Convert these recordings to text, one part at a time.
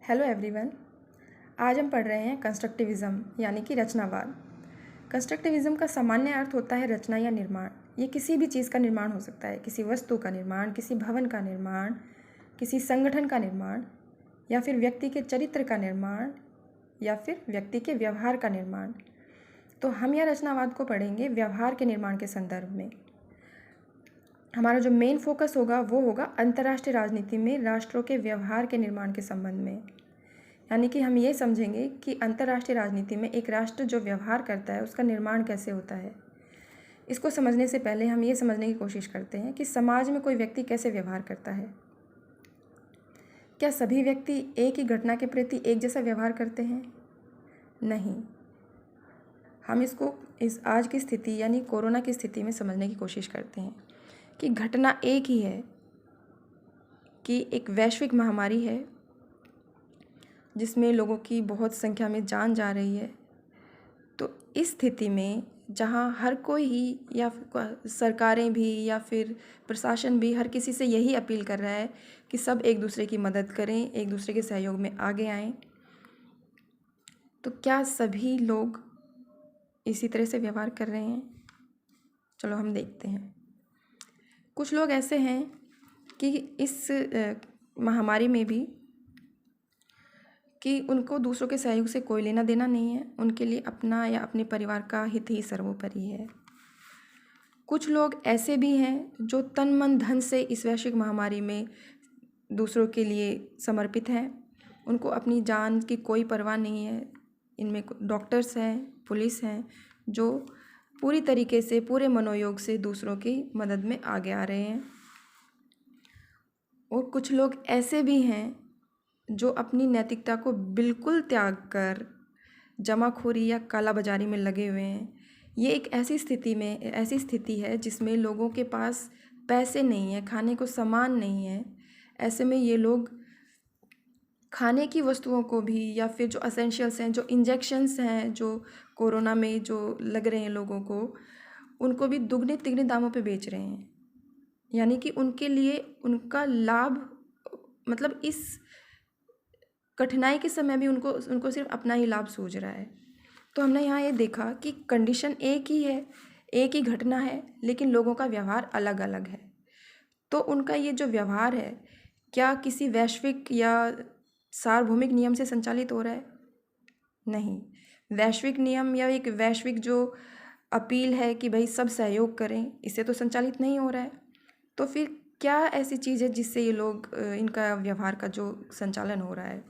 Hello everyone. आज हम पढ़ रहे हैं कंस्ट्रक्टिविज़्म यानी कि रचनावाद। कंस्ट्रक्टिविज़्म का सामान्य अर्थ होता है रचना या निर्माण। ये किसी भी चीज़ का निर्माण हो सकता है, किसी वस्तु का निर्माण, किसी भवन का निर्माण, किसी संगठन का निर्माण, या फिर व्यक्ति के चरित्र का निर्माण, या फिर व्यक्ति के व्यवहार का निर्माण। तो हम यह रचनावाद को पढ़ेंगे व्यवहार के निर्माण के संदर्भ में। हमारा जो मेन फोकस होगा वो होगा अंतर्राष्ट्रीय राजनीति में राष्ट्रों के व्यवहार के निर्माण के संबंध में। यानी कि हम ये समझेंगे कि अंतर्राष्ट्रीय राजनीति में एक राष्ट्र जो व्यवहार करता है उसका निर्माण कैसे होता है। इसको समझने से पहले हम ये समझने की कोशिश करते हैं कि समाज में कोई व्यक्ति कैसे व्यवहार करता है। क्या सभी व्यक्ति एक ही घटना के प्रति एक जैसा व्यवहार करते हैं? नहीं। हम इसको इस आज की स्थिति यानी कोरोना की स्थिति में समझने की कोशिश करते हैं कि घटना एक ही है कि एक वैश्विक महामारी है जिसमें लोगों की बहुत संख्या में जान जा रही है। तो इस स्थिति में जहाँ हर कोई ही या सरकारें भी या फिर प्रशासन भी हर किसी से यही अपील कर रहा है कि सब एक दूसरे की मदद करें, एक दूसरे के सहयोग में आगे आएं, तो क्या सभी लोग इसी तरह से व्यवहार कर रहे हैं? चलो हम देखते हैं। कुछ लोग ऐसे हैं कि इस महामारी में भी कि उनको दूसरों के सहयोग से कोई लेना देना नहीं है, उनके लिए अपना या अपने परिवार का हित ही सर्वोपरि है। कुछ लोग ऐसे भी हैं जो तन मन धन से इस वैश्विक महामारी में दूसरों के लिए समर्पित हैं, उनको अपनी जान की कोई परवाह नहीं है। इनमें डॉक्टर्स हैं, पुलिस हैं, जो पूरी तरीके से पूरे मनोयोग से दूसरों की मदद में आगे आ रहे हैं। और कुछ लोग ऐसे भी हैं जो अपनी नैतिकता को बिल्कुल त्याग कर जमाखोरी या कालाबाजारी में लगे हुए हैं। ये एक ऐसी स्थिति है जिसमें लोगों के पास पैसे नहीं है, खाने को सामान नहीं है। ऐसे में ये लोग खाने की वस्तुओं को भी या फिर जो असेंशियल्स हैं, जो इंजेक्शंस हैं, जो कोरोना में जो लग रहे हैं लोगों को, उनको भी दुगने तिगने दामों पे बेच रहे हैं। यानी कि उनके लिए उनका लाभ, मतलब इस कठिनाई के समय भी उनको सिर्फ अपना ही लाभ सूझ रहा है। तो हमने यहाँ ये देखा कि कंडीशन एक ही है, एक ही घटना है, लेकिन लोगों का व्यवहार अलग अलग है। तो उनका ये जो व्यवहार है क्या किसी वैश्विक या सार्वभौमिक नियम से संचालित हो रहा है? नहीं। वैश्विक नियम या एक वैश्विक जो अपील है कि भाई सब सहयोग करें, इससे तो संचालित नहीं हो रहा है। तो फिर क्या ऐसी चीज़ है जिससे ये लोग इनका व्यवहार का जो संचालन हो रहा है?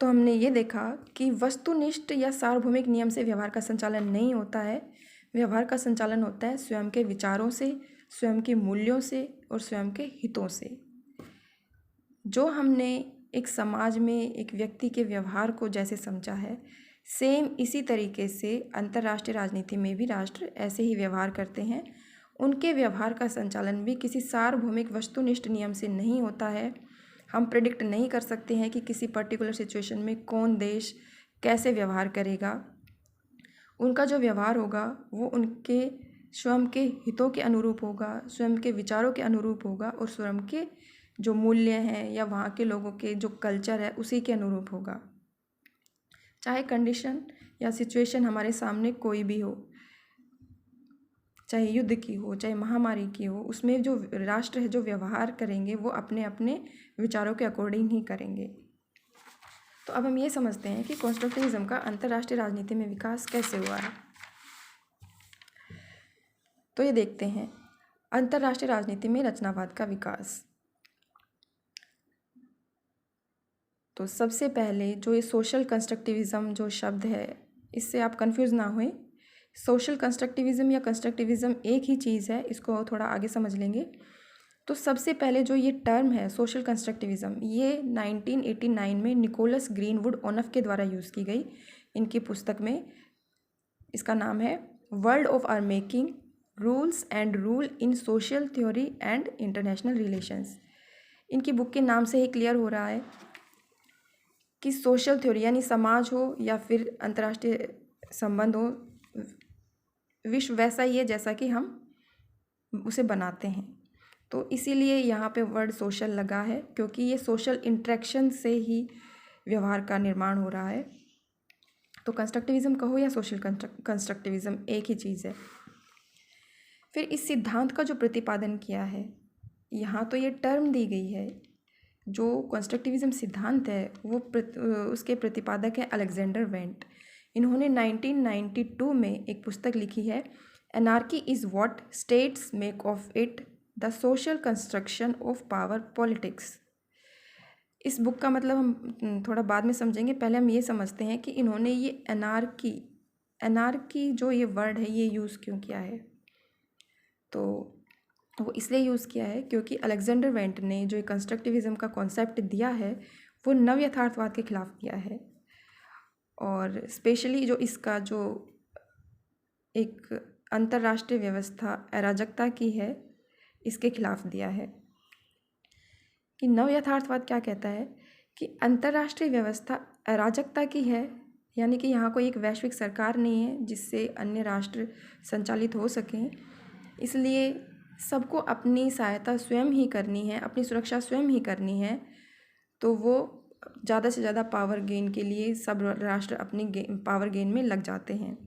तो हमने ये देखा कि वस्तुनिष्ठ या सार्वभौमिक नियम से व्यवहार का संचालन नहीं होता है। व्यवहार का संचालन होता है स्वयं के विचारों से, स्वयं के मूल्यों से और स्वयं के हितों से। जो हमने एक समाज में एक व्यक्ति के व्यवहार को जैसे समझा है, सेम इसी तरीके से अंतर्राष्ट्रीय राजनीति में भी राष्ट्र ऐसे ही व्यवहार करते हैं। उनके व्यवहार का संचालन भी किसी सार्वभौमिक वस्तुनिष्ठ नियम से नहीं होता है। हम प्रेडिक्ट नहीं कर सकते हैं कि किसी पर्टिकुलर सिचुएशन में कौन देश कैसे व्यवहार करेगा। उनका जो व्यवहार होगा वो उनके स्वयं के हितों के अनुरूप होगा, स्वयं के विचारों के अनुरूप होगा और स्वयं के जो मूल्य हैं या वहाँ के लोगों के जो कल्चर है उसी के अनुरूप होगा। चाहे कंडीशन या सिचुएशन हमारे सामने कोई भी हो, चाहे युद्ध की हो, चाहे महामारी की हो, उसमें जो राष्ट्र है जो व्यवहार करेंगे वो अपने अपने विचारों के अकॉर्डिंग ही करेंगे। तो अब हम ये समझते हैं कि कंस्ट्रक्टिविज्म का अंतर्राष्ट्रीय राजनीति में विकास कैसे हुआ है। तो ये देखते हैं अंतर्राष्ट्रीय राजनीति में रचनावाद का विकास। तो सबसे पहले जो ये सोशल कंस्ट्रक्टिविज्म जो शब्द है, इससे आप कंफ्यूज ना हुए। सोशल कंस्ट्रक्टिविज्म या कंस्ट्रक्टिविज्म एक ही चीज़ है, इसको थोड़ा आगे समझ लेंगे। तो सबसे पहले जो ये टर्म है सोशल कंस्ट्रक्टिविज्म, ये 1989 में निकोलस ग्रीनवुड ओनफ के द्वारा यूज़ की गई। इनकी पुस्तक में इसका नाम है world of our making, rules and rule in social theory and international relations. इनकी बुक के नाम से ही क्लियर हो रहा है कि सोशल थ्योरी यानी समाज हो या फिर अंतर्राष्ट्रीय संबंध हो, विश्व वैसा ही है जैसा कि हम उसे बनाते हैं। तो इसीलिए यहाँ पे वर्ड सोशल लगा है, क्योंकि ये सोशल इंटरेक्शन से ही व्यवहार का निर्माण हो रहा है। तो कंस्ट्रक्टिविज़म कहो या सोशल कंस्ट्रक्टिविज़म एक ही चीज़ है। फिर इस सिद्धांत का जो प्रतिपादन किया है, यहाँ तो ये टर्म दी गई है। जो कंस्ट्रक्टिविज़म सिद्धांत है वो उसके प्रतिपादक है अलेक्जेंडर वेंट। इन्होंने 1992 में एक पुस्तक लिखी है, anarchy is what states make of it the social construction of power politics. इस बुक का मतलब हम थोड़ा बाद में समझेंगे, पहले हम ये समझते हैं कि इन्होंने ये एनार्की जो ये वर्ड है ये यूज़ क्यों किया है। तो वो इसलिए यूज़ किया है क्योंकि अलेक्जेंडर वेंट ने जो कंस्ट्रक्टिविज़म का कॉन्सेप्ट दिया है वो नव यथार्थवाद के खिलाफ दिया है, और स्पेशली जो इसका जो एक अंतर्राष्ट्रीय व्यवस्था अराजकता की है इसके खिलाफ दिया है। कि नव यथार्थवाद क्या कहता है कि अंतर्राष्ट्रीय व्यवस्था अराजकता की है, यानी कि यहाँ कोई एक वैश्विक सरकार नहीं है जिससे अन्य राष्ट्र संचालित हो सकें, इसलिए सबको अपनी सहायता स्वयं ही करनी है, अपनी सुरक्षा स्वयं ही करनी है। तो वो ज़्यादा से ज़्यादा पावर गेन के लिए सब राष्ट्र अपनी पावर गेन में लग जाते हैं,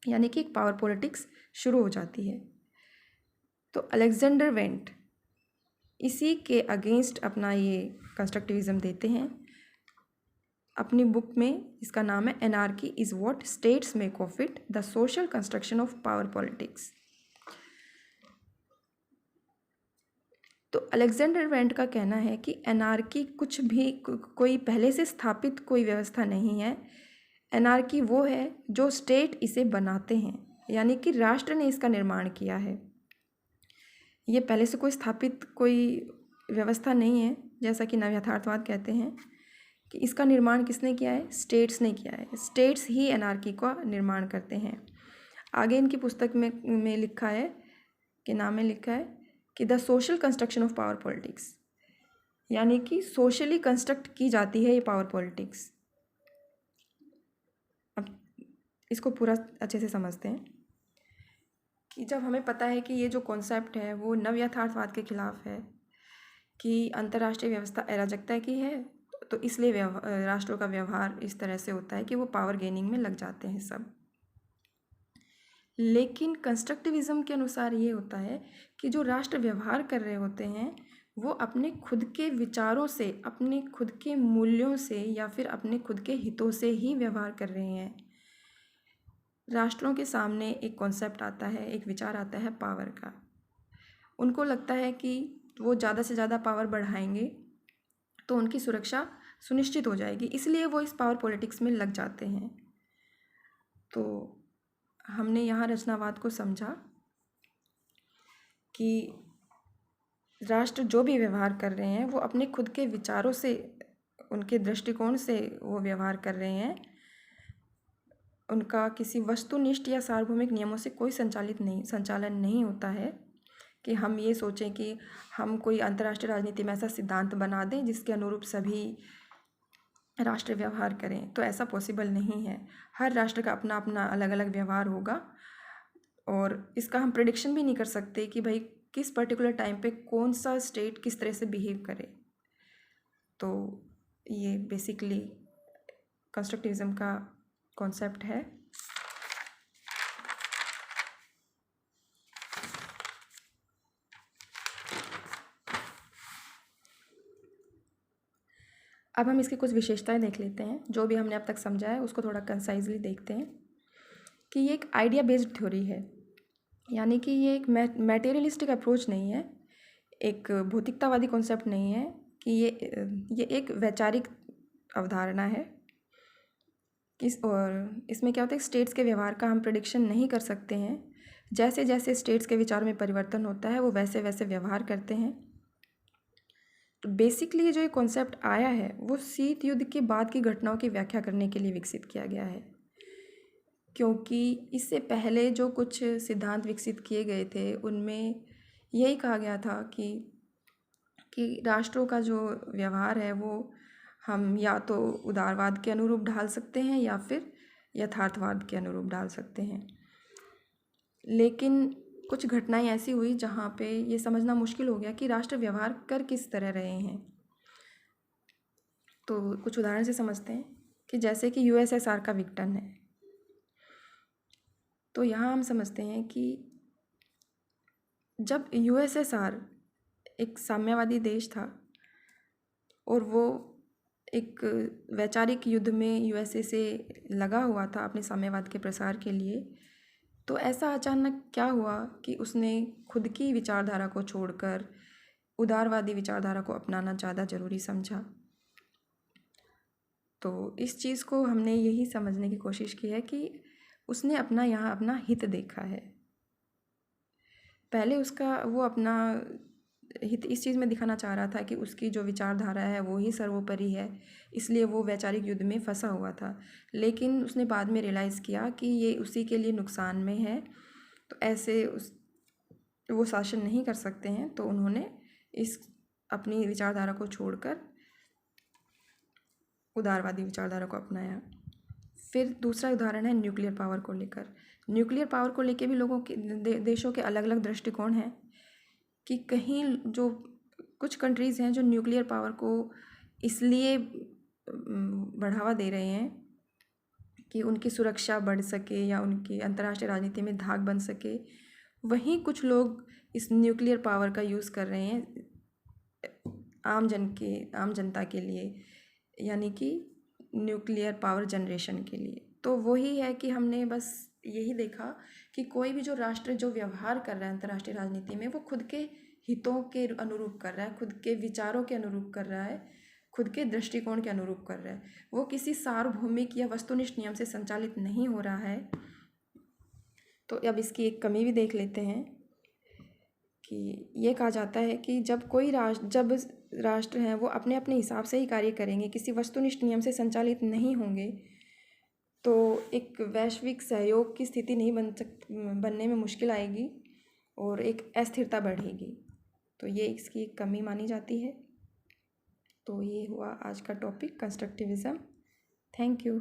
यानी कि एक पावर पॉलिटिक्स शुरू हो जाती है। तो अलेक्जेंडर वेंट इसी के अगेंस्ट अपना ये कंस्ट्रक्टिविज़म देते हैं अपनी बुक में, इसका नाम है anarchy is what states make of it the social construction of power politics. तो अलेक्जेंडर वेंट का कहना है कि एनार्की कुछ भी कोई पहले से स्थापित कोई व्यवस्था नहीं है। एनार्की वो है जो स्टेट इसे बनाते हैं, यानी कि राष्ट्र ने इसका निर्माण किया है। ये पहले से कोई स्थापित कोई व्यवस्था नहीं है, जैसा कि नव यथार्थवाद कहते हैं कि इसका निर्माण किसने किया है, स्टेट्स ने किया है। स्टेट्स ही एनार्की का निर्माण करते हैं। आगे इनकी पुस्तक में लिखा है कि नाम में लिखा है कि the social construction of power politics, यानी कि सोशली कंस्ट्रक्ट की जाती है ये पावर पॉलिटिक्स। अब इसको पूरा अच्छे से समझते हैं कि जब हमें पता है कि ये जो कॉन्सेप्ट है वो नव यथार्थवाद के खिलाफ है कि अंतर्राष्ट्रीय व्यवस्था अराजकता की है, तो इसलिए राष्ट्रों का व्यवहार इस तरह से होता है कि वो पावर गेनिंग में लग जाते हैं सब। लेकिन कंस्ट्रक्टिविज़म के अनुसार ये होता है कि जो राष्ट्र व्यवहार कर रहे होते हैं वो अपने खुद के विचारों से, अपने खुद के मूल्यों से या फिर अपने खुद के हितों से ही व्यवहार कर रहे हैं। राष्ट्रों के सामने एक कॉन्सेप्ट आता है, एक विचार आता है पावर का। उनको लगता है कि वो ज़्यादा से ज़्यादा पावर बढ़ाएंगे तो उनकी सुरक्षा सुनिश्चित हो जाएगी, इसलिए वो इस पावर पॉलिटिक्स में लग जाते हैं। तो हमने यहाँ रचनावाद को समझा कि राष्ट्र जो भी व्यवहार कर रहे हैं वो अपने खुद के विचारों से, उनके दृष्टिकोण से वो व्यवहार कर रहे हैं। उनका किसी वस्तुनिष्ठ या सार्वभौमिक नियमों से कोई संचालन नहीं होता है कि हम ये सोचें कि हम कोई अंतर्राष्ट्रीय राजनीति में ऐसा सिद्धांत बना दें जिसके अनुरूप सभी राष्ट्र व्यवहार करें। तो ऐसा पॉसिबल नहीं है। हर राष्ट्र का अपना अपना अलग अलग व्यवहार होगा, और इसका हम प्रेडिक्शन भी नहीं कर सकते कि भाई किस पर्टिकुलर टाइम पे कौन सा स्टेट किस तरह से बिहेव करे। तो ये बेसिकली कंस्ट्रक्टिविज़म का कॉन्सेप्ट है। अब हम इसकी कुछ विशेषताएं देख लेते हैं। जो भी हमने अब तक समझा है उसको थोड़ा कंसाइजली देखते हैं कि ये एक आइडिया बेस्ड थ्योरी है, यानी कि ये एक मैटेरियलिस्टिक अप्रोच नहीं है, एक भौतिकतावादी कॉन्सेप्ट नहीं है, कि ये एक वैचारिक अवधारणा है। और इसमें क्या होता है, स्टेट्स के व्यवहार का हम प्रेडिक्शन नहीं कर सकते हैं। जैसे जैसे स्टेट्स के विचारों में परिवर्तन होता है वो वैसे वैसे व्यवहार करते हैं। तो बेसिकली जो ये कॉन्सेप्ट आया है वो शीत युद्ध के बाद की घटनाओं की व्याख्या करने के लिए विकसित किया गया है, क्योंकि इससे पहले जो कुछ सिद्धांत विकसित किए गए थे उनमें यही कहा गया था कि राष्ट्रों का जो व्यवहार है वो हम या तो उदारवाद के अनुरूप ढाल सकते हैं या फिर यथार्थवाद के अनुरूप ढाल सकते हैं। लेकिन कुछ घटनाएं ऐसी हुई जहाँ पे ये समझना मुश्किल हो गया कि राष्ट्र व्यवहार कर किस तरह रहे हैं। तो कुछ उदाहरण से समझते हैं कि जैसे कि यूएसएसआर का विघटन है। तो यहाँ हम समझते हैं कि जब यूएसएसआर एक साम्यवादी देश था और वो एक वैचारिक युद्ध में यूएसए से लगा हुआ था अपने साम्यवाद के प्रसार के लिए, तो ऐसा अचानक क्या हुआ कि उसने खुद की विचारधारा को छोड़कर उदारवादी विचारधारा को अपनाना ज़्यादा ज़रूरी समझा। तो इस चीज़ को हमने यही समझने की कोशिश की है कि उसने यहाँ अपना हित देखा है। पहले वो अपना हित इस चीज़ में दिखाना चाह रहा था कि उसकी जो विचारधारा है वो ही सर्वोपरि है, इसलिए वो वैचारिक युद्ध में फंसा हुआ था। लेकिन उसने बाद में रियलाइज़ किया कि ये उसी के लिए नुकसान में है, तो ऐसे वो शासन नहीं कर सकते हैं। तो उन्होंने अपनी विचारधारा को छोड़कर उदारवादी विचारधारा को अपनाया। फिर दूसरा उदाहरण है न्यूक्लियर पावर को लेकर। न्यूक्लियर पावर को लेकर भी लोगों के देशों के अलग अलग दृष्टिकोण हैं कि कहीं जो कुछ कंट्रीज़ हैं जो न्यूक्लियर पावर को इसलिए बढ़ावा दे रहे हैं कि उनकी सुरक्षा बढ़ सके या उनकी अंतर्राष्ट्रीय राजनीति में धाक बन सके, वहीं कुछ लोग इस न्यूक्लियर पावर का यूज़ कर रहे हैं आम जनता के लिए, यानी कि न्यूक्लियर पावर जनरेशन के लिए। तो वही है कि हमने बस यही देखा कि कोई भी जो राष्ट्र जो व्यवहार कर रहा है अंतर्राष्ट्रीय राजनीति में, वो खुद के हितों के अनुरूप कर रहा है, खुद के विचारों के अनुरूप कर रहा है, खुद के दृष्टिकोण के अनुरूप कर रहा है। वो किसी सार्वभौमिक या वस्तुनिष्ठ नियम से संचालित नहीं हो रहा है। तो अब इसकी एक कमी भी देख लेते हैं कि ये कहा जाता है कि जब राष्ट्र हैं वो अपने अपने हिसाब से ही कार्य करेंगे, किसी वस्तुनिष्ठ नियम से संचालित नहीं होंगे, तो एक वैश्विक सहयोग की स्थिति नहीं बनने में मुश्किल आएगी और एक अस्थिरता बढ़ेगी। तो ये इसकी एक कमी मानी जाती है। तो ये हुआ आज का टॉपिक कंस्ट्रक्टिविज़म। Thank you.